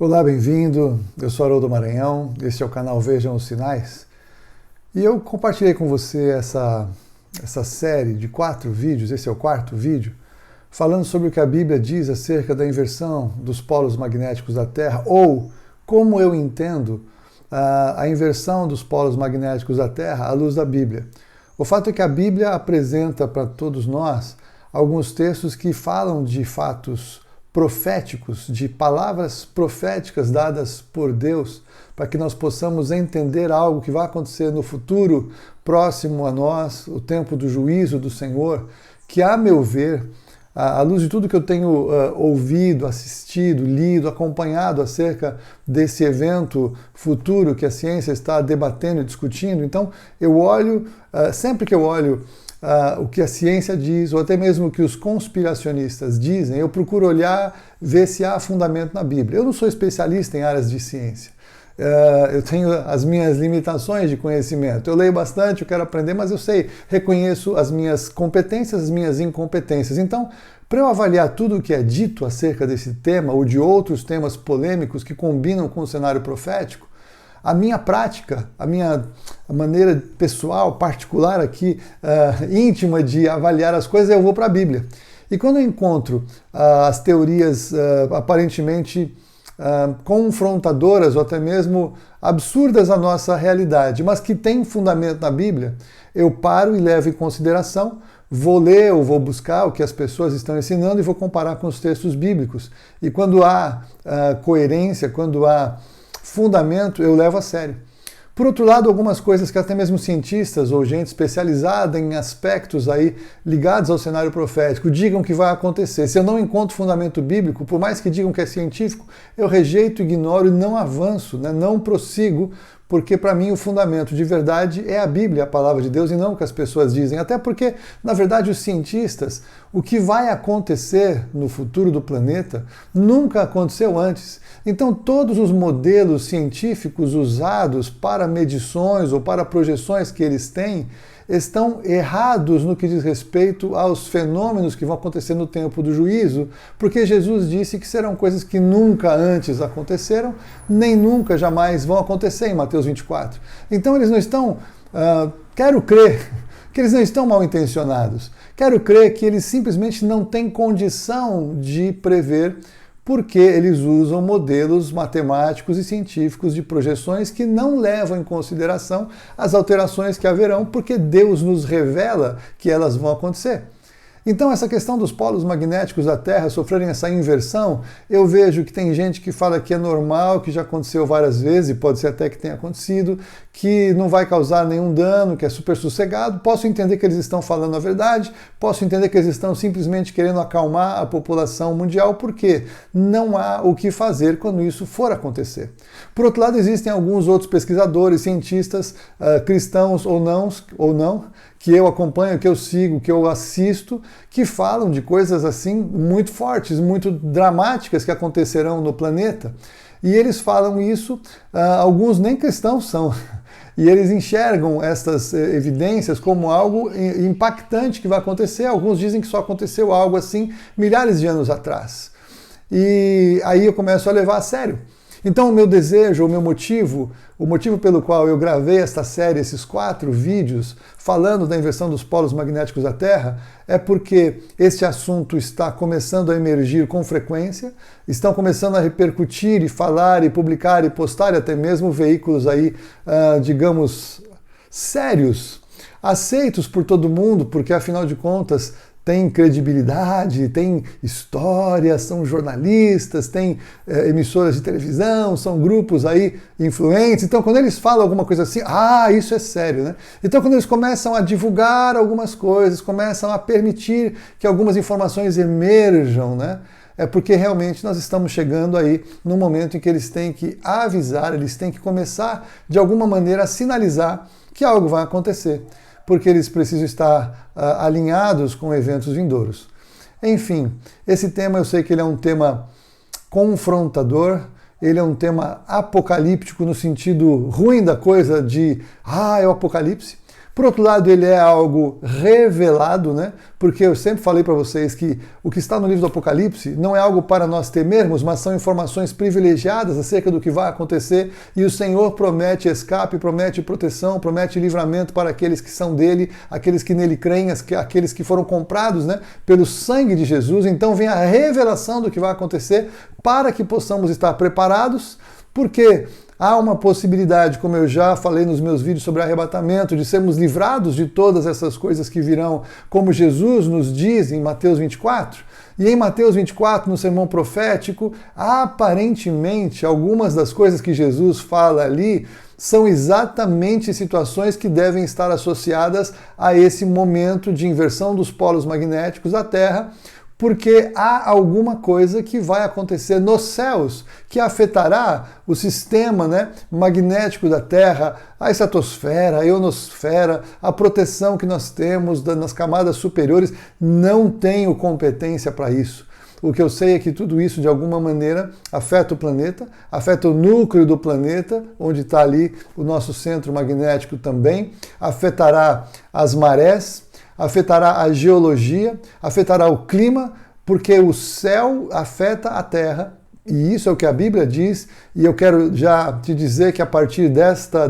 Olá, bem-vindo. Eu sou Haroldo Maranhão, este é o canal Vejam os Sinais. E eu compartilhei com você essa série de 4 vídeos, esse é o 4º vídeo, falando sobre o que a Bíblia diz acerca da inversão dos polos magnéticos da Terra, ou como eu entendo a inversão dos polos magnéticos da Terra à luz da Bíblia. O fato é que a Bíblia apresenta para todos nós alguns textos que falam de fatos proféticos, de palavras proféticas dadas por Deus, para que nós possamos entender algo que vai acontecer no futuro próximo a nós, o tempo do juízo do Senhor, que, a meu ver, à luz de tudo que eu tenho ouvido, assistido, lido, acompanhado acerca desse evento futuro que a ciência está debatendo e discutindo, então eu olho, sempre que eu olho o que a ciência diz, ou até mesmo o que os conspiracionistas dizem, eu procuro olhar, ver se há fundamento na Bíblia. Eu não sou especialista em áreas de ciência. Eu tenho as minhas limitações de conhecimento. Eu leio bastante, eu quero aprender, mas eu reconheço as minhas competências, as minhas incompetências. Então, para eu avaliar tudo o que é dito acerca desse tema, ou de outros temas polêmicos que combinam com o cenário profético, a minha prática, a minha maneira pessoal, particular aqui, íntima de avaliar as coisas, eu vou para a Bíblia. E quando eu encontro as teorias aparentemente confrontadoras ou até mesmo absurdas à nossa realidade, mas que têm fundamento na Bíblia, eu paro e levo em consideração, vou ler ou vou buscar o que as pessoas estão ensinando e vou comparar com os textos bíblicos. E quando há coerência, quando há fundamento, eu levo a sério. Por outro lado, algumas coisas que até mesmo cientistas ou gente especializada em aspectos aí ligados ao cenário profético digam que vai acontecer. Se eu não encontro fundamento bíblico, por mais que digam que é científico, eu rejeito, ignoro e não avanço, não prossigo, porque para mim o fundamento de verdade é a Bíblia, a palavra de Deus, e não o que as pessoas dizem. Até porque, na verdade, os cientistas, o que vai acontecer no futuro do planeta nunca aconteceu antes. Então, todos os modelos científicos usados para medições ou para projeções que eles têm estão errados no que diz respeito aos fenômenos que vão acontecer no tempo do juízo, porque Jesus disse que serão coisas que nunca antes aconteceram, nem nunca jamais vão acontecer em Mateus 24. Então eles não estão, quero crer, que eles não estão mal intencionados. Quero crer que eles simplesmente não têm condição de prever, porque eles usam modelos matemáticos e científicos de projeções que não levam em consideração as alterações que haverão, porque Deus nos revela que elas vão acontecer. Então, essa questão dos polos magnéticos da Terra sofrerem essa inversão, eu vejo que tem gente que fala que é normal, que já aconteceu várias vezes, e pode ser até que tenha acontecido, que não vai causar nenhum dano, que é super sossegado. Posso entender que eles estão falando a verdade, posso entender que eles estão simplesmente querendo acalmar a população mundial, porque não há o que fazer quando isso for acontecer. Por outro lado, existem alguns outros pesquisadores, cientistas, cristãos ou não, que eu acompanho, que eu sigo, que eu assisto, que falam de coisas assim muito fortes, muito dramáticas que acontecerão no planeta. E eles falam isso, alguns nem cristãos são, e eles enxergam essas evidências como algo impactante que vai acontecer. Alguns dizem que só aconteceu algo assim milhares de anos atrás. E aí eu começo a levar a sério. Então o meu desejo, o motivo pelo qual eu gravei esta série, esses 4 vídeos, falando da inversão dos polos magnéticos da Terra, é porque este assunto está começando a emergir com frequência, estão começando a repercutir e falar e publicar e postar, até mesmo veículos aí, digamos, sérios, aceitos por todo mundo, porque afinal de contas tem credibilidade, tem história, são jornalistas, tem emissoras de televisão, são grupos aí influentes. Então, quando eles falam alguma coisa assim, isso é sério, né? Então, quando eles começam a divulgar algumas coisas, começam a permitir que algumas informações emerjam, né? É porque realmente nós estamos chegando aí no momento em que eles têm que avisar, eles têm que começar, de alguma maneira, a sinalizar que algo vai acontecer, porque eles precisam estar alinhados com eventos vindouros. Enfim, esse tema eu sei que ele é um tema confrontador, ele é um tema apocalíptico no sentido ruim da coisa de, é o apocalipse, Por outro lado, ele é algo revelado, né? Porque eu sempre falei para vocês que o que está no livro do Apocalipse não é algo para nós temermos, mas são informações privilegiadas acerca do que vai acontecer, e o Senhor promete escape, promete proteção, promete livramento para aqueles que são dele, aqueles que nele creem, aqueles que foram comprados, né, pelo sangue de Jesus. Então vem a revelação do que vai acontecer para que possamos estar preparados, porque há uma possibilidade, como eu já falei nos meus vídeos sobre arrebatamento, de sermos livrados de todas essas coisas que virão, como Jesus nos diz em Mateus 24. E em Mateus 24, no sermão profético, aparentemente, algumas das coisas que Jesus fala ali são exatamente situações que devem estar associadas a esse momento de inversão dos polos magnéticos da Terra, porque há alguma coisa que vai acontecer nos céus que afetará o sistema, né, magnético da Terra, a estratosfera, a ionosfera, a proteção que nós temos nas camadas superiores. Não tenho competência para isso. O que eu sei é que tudo isso, de alguma maneira, afeta o planeta, afeta o núcleo do planeta, onde está ali o nosso centro magnético também, afetará as marés, afetará a geologia, afetará o clima, porque o céu afeta a terra, e isso é o que a Bíblia diz, e eu quero já te dizer que a partir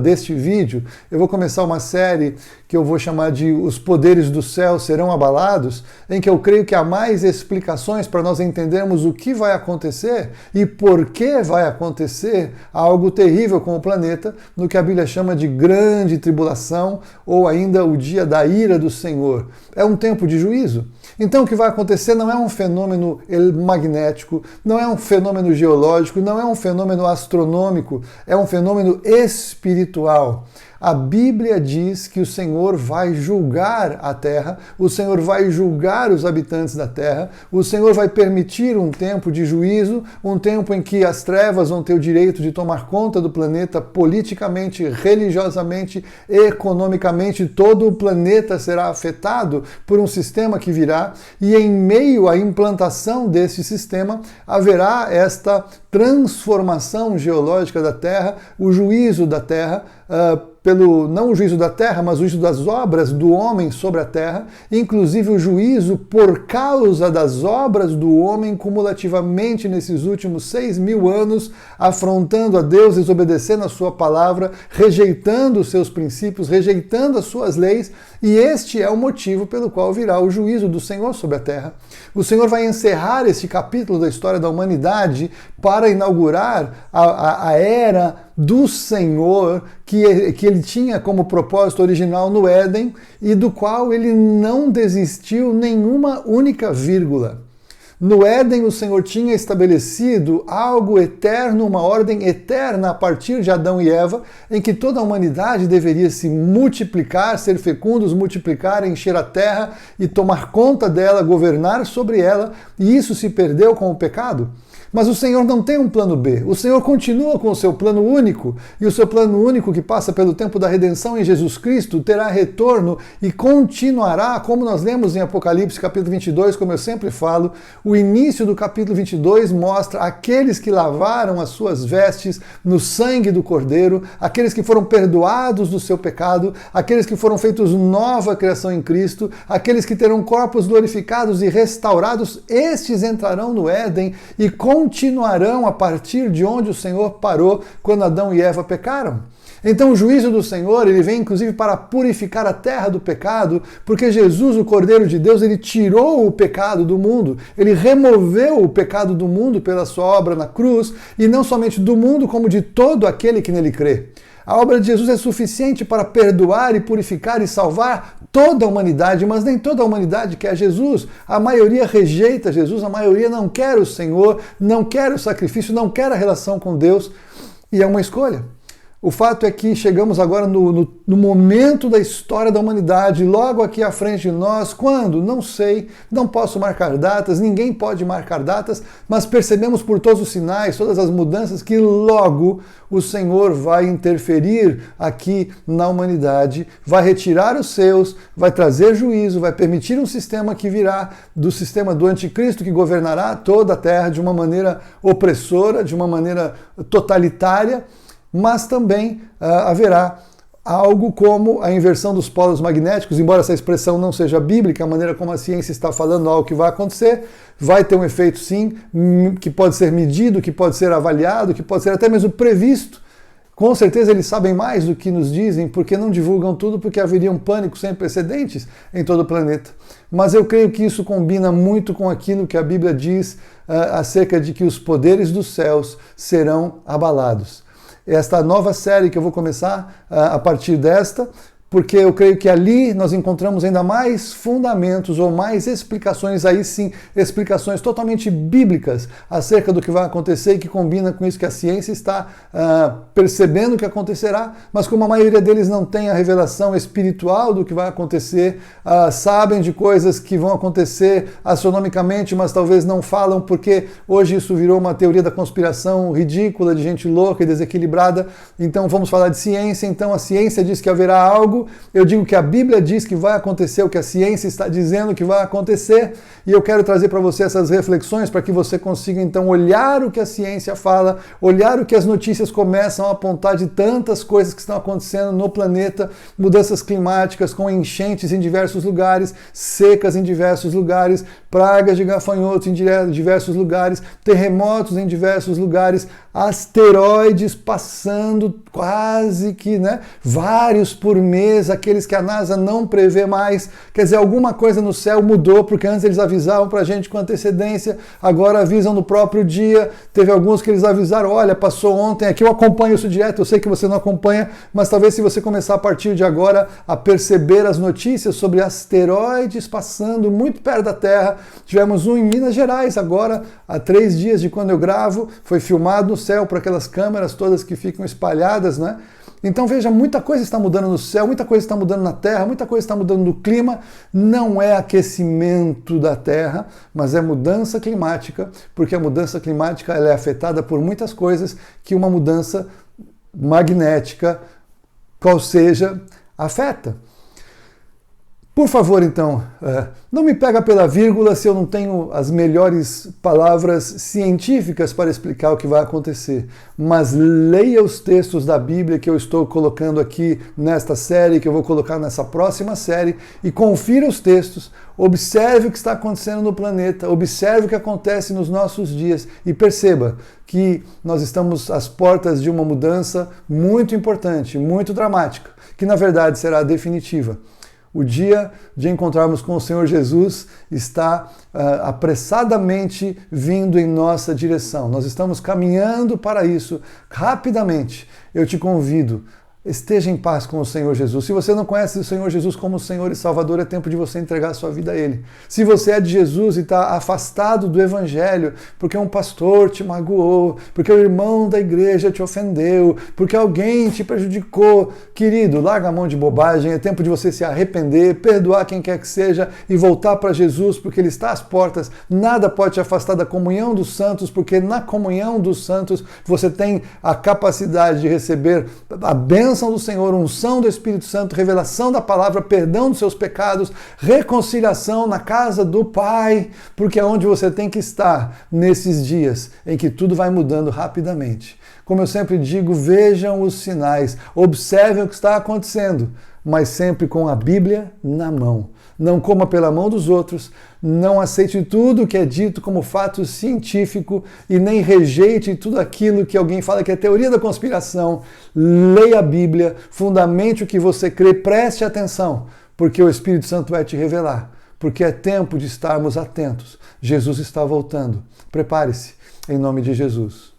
deste vídeo eu vou começar uma série que eu vou chamar de Os Poderes do Céu Serão Abalados, em que eu creio que há mais explicações para nós entendermos o que vai acontecer e por que vai acontecer algo terrível com o planeta, no que a Bíblia chama de grande tribulação, ou ainda o dia da ira do Senhor. É um tempo de juízo. Então o que vai acontecer não é um fenômeno magnético, não é um fenômeno geológico, não é um fenômeno astronômico, é um fenômeno espiritual. A Bíblia diz que o Senhor vai julgar a terra, o Senhor vai julgar os habitantes da terra, o Senhor vai permitir um tempo de juízo, um tempo em que as trevas vão ter o direito de tomar conta do planeta politicamente, religiosamente, economicamente. Todo o planeta será afetado por um sistema que virá, e em meio à implantação desse sistema haverá esta transformação geológica da Terra, o juízo da Terra, não o juízo da terra, mas o juízo das obras do homem sobre a terra, inclusive o juízo por causa das obras do homem cumulativamente nesses últimos 6.000 anos, afrontando a Deus, desobedecendo a sua palavra, rejeitando os seus princípios, rejeitando as suas leis, e este é o motivo pelo qual virá o juízo do Senhor sobre a terra. O Senhor vai encerrar este capítulo da história da humanidade para inaugurar a era do Senhor que ele tinha como propósito original no Éden, e do qual ele não desistiu nenhuma única vírgula. No Éden, o Senhor tinha estabelecido algo eterno, uma ordem eterna a partir de Adão e Eva, em que toda a humanidade deveria se multiplicar, ser fecundos, multiplicar, encher a terra e tomar conta dela, governar sobre ela, e isso se perdeu com o pecado. Mas o Senhor não tem um plano B. O Senhor continua com o seu plano único, e o seu plano único, que passa pelo tempo da redenção em Jesus Cristo, terá retorno e continuará, como nós lemos em Apocalipse capítulo 22, como eu sempre falo. O início do capítulo 22 mostra aqueles que lavaram as suas vestes no sangue do Cordeiro, aqueles que foram perdoados do seu pecado, aqueles que foram feitos nova criação em Cristo, aqueles que terão corpos glorificados e restaurados. Estes entrarão no Éden e continuarão a partir de onde o Senhor parou quando Adão e Eva pecaram. Então o juízo do Senhor, ele vem inclusive para purificar a terra do pecado, porque Jesus, o Cordeiro de Deus, ele tirou o pecado do mundo, ele removeu o pecado do mundo pela sua obra na cruz, e não somente do mundo, como de todo aquele que nele crê. A obra de Jesus é suficiente para perdoar e purificar e salvar toda a humanidade, mas nem toda a humanidade quer Jesus. A maioria rejeita Jesus, a maioria não quer o Senhor, não quer o sacrifício, não quer a relação com Deus, e é uma escolha. O fato é que chegamos agora no momento da história da humanidade, logo aqui à frente de nós. Quando? Não sei, não posso marcar datas, ninguém pode marcar datas, mas percebemos por todos os sinais, todas as mudanças, que logo o Senhor vai interferir aqui na humanidade, vai retirar os seus, vai trazer juízo, vai permitir um sistema que virá do sistema do anticristo, que governará toda a terra de uma maneira opressora, de uma maneira totalitária, mas também haverá algo como a inversão dos polos magnéticos, embora essa expressão não seja bíblica, a maneira como a ciência está falando algo que vai acontecer, vai ter um efeito sim, que pode ser medido, que pode ser avaliado, que pode ser até mesmo previsto. Com certeza eles sabem mais do que nos dizem, porque não divulgam tudo, porque haveria um pânico sem precedentes em todo o planeta. Mas eu creio que isso combina muito com aquilo que a Bíblia diz acerca de que os poderes dos céus serão abalados. Esta nova série que eu vou começar a partir desta, porque eu creio que ali nós encontramos ainda mais fundamentos ou mais explicações, aí sim, explicações totalmente bíblicas acerca do que vai acontecer e que combina com isso que a ciência está percebendo que acontecerá, mas como a maioria deles não tem a revelação espiritual do que vai acontecer, sabem de coisas que vão acontecer astronomicamente, mas talvez não falam porque hoje isso virou uma teoria da conspiração ridícula, de gente louca e desequilibrada. Então vamos falar de ciência. Então a ciência diz que haverá algo, eu digo que a Bíblia diz que vai acontecer o que a ciência está dizendo que vai acontecer, e eu quero trazer para você essas reflexões para que você consiga então olhar o que a ciência fala, olhar o que as notícias começam a apontar de tantas coisas que estão acontecendo no planeta, mudanças climáticas com enchentes em diversos lugares, secas em diversos lugares, pragas de gafanhotos em diversos lugares, terremotos em diversos lugares, asteroides passando quase que, vários por mês, aqueles que a NASA não prevê mais. Quer dizer, alguma coisa no céu mudou, porque antes eles avisavam pra gente com antecedência, agora avisam no próprio dia. Teve alguns que eles avisaram, olha, passou ontem, aqui eu acompanho isso direto, eu sei que você não acompanha, mas talvez se você começar a partir de agora a perceber as notícias sobre asteroides passando muito perto da Terra. Tivemos um em Minas Gerais agora, há 3 dias de quando eu gravo, foi filmado no céu por aquelas câmeras todas que ficam espalhadas, Então veja, muita coisa está mudando no céu, muita coisa está mudando na Terra, muita coisa está mudando no clima. Não é aquecimento da Terra, mas é mudança climática, porque a mudança climática ela é afetada por muitas coisas que uma mudança magnética, qual seja, afeta. Por favor, então, não me pega pela vírgula se eu não tenho as melhores palavras científicas para explicar o que vai acontecer, mas leia os textos da Bíblia que eu estou colocando aqui nesta série, que eu vou colocar nessa próxima série, e confira os textos, observe o que está acontecendo no planeta, observe o que acontece nos nossos dias e perceba que nós estamos às portas de uma mudança muito importante, muito dramática, que na verdade será definitiva. O dia de encontrarmos com o Senhor Jesus está apressadamente vindo em nossa direção. Nós estamos caminhando para isso rapidamente. Eu te convido, esteja em paz com o Senhor Jesus. Se você não conhece o Senhor Jesus como Senhor e Salvador, é tempo de você entregar a sua vida a Ele. Se você é de Jesus e está afastado do Evangelho, porque um pastor te magoou, porque o irmão da igreja te ofendeu, porque alguém te prejudicou, querido, larga a mão de bobagem, é tempo de você se arrepender, perdoar quem quer que seja e voltar para Jesus, porque Ele está às portas. Nada pode te afastar da comunhão dos santos, porque na comunhão dos santos você tem a capacidade de receber a bênção do Senhor, unção do Espírito Santo, revelação da palavra, perdão dos seus pecados, reconciliação na casa do Pai, porque é onde você tem que estar nesses dias em que tudo vai mudando rapidamente. Como eu sempre digo, vejam os sinais, observem o que está acontecendo, mas sempre com a Bíblia na mão. Não coma pela mão dos outros, não aceite tudo que é dito como fato científico e nem rejeite tudo aquilo que alguém fala que é teoria da conspiração. Leia a Bíblia, fundamente o que você crê, preste atenção, porque o Espírito Santo vai te revelar, porque é tempo de estarmos atentos. Jesus está voltando. Prepare-se, em nome de Jesus.